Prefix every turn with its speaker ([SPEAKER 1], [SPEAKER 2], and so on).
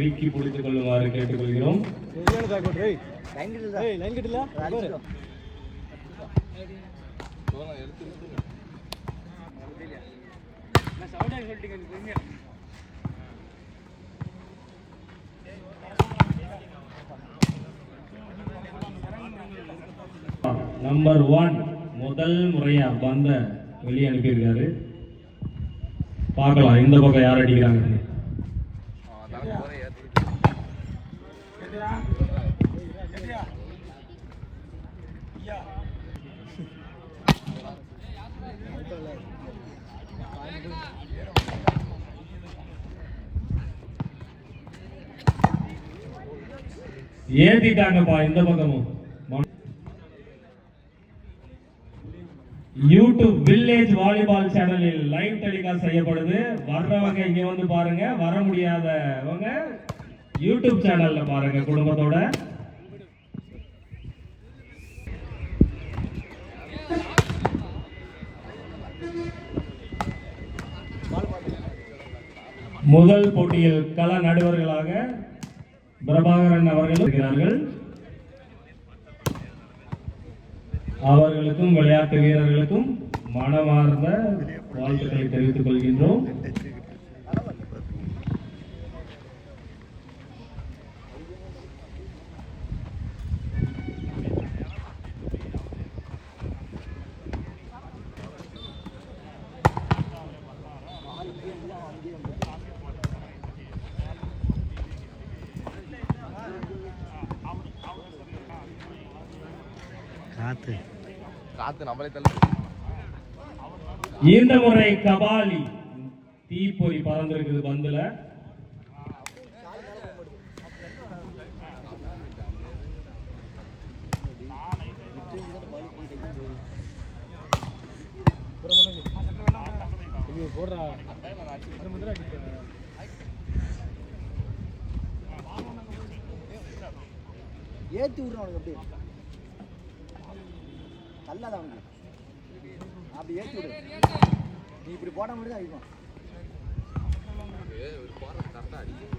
[SPEAKER 1] வீக்கி பிடித்துக் கொள்ளுமாறு கேட்டுக்கொள்கிறோம். நம்பர் 1 முதல் முறையா பந்த வெளியே அனுப்பியிருக்காரு. பார்க்கலாம் இந்த பக்கம் யார் அடிக்கிறாங்க. ஏத்திட்டாங்கப்பா இந்த பக்கமும். யூடியூப் வில்லேஜ் வாலிபால் சேனலில் லைவ் டெலிகாஸ்ட் செய்யப்படுது. வர்றவங்க இங்க வந்து பாருங்க, வர முடியாதவங்க யூடியூப் சேனல்ல பாருங்க குடும்பத்தோட. முதல் போட்டியில் கள நடுவர்களாக பிரபாகரன் அவர்கள் இருக்கிறார்கள். அவர்களுக்கும் விளையாட்டு வீரர்களுக்கும் மனமார்ந்த வாழ்த்துக்களை தெரிவித்துக் கொள்கின்றோம்.
[SPEAKER 2] காத்து நம்மளே தள்ளு.
[SPEAKER 1] இந்த முறை கபாலி தீப்பொறி பறந்திருக்குது பந்துல.
[SPEAKER 3] ஏற்றி விடுறோம் அப்படி நல்லாதான் அவங்க அப்படி ஏற்றி விடு. நீ இப்படி போட முடியாது அதிகம்.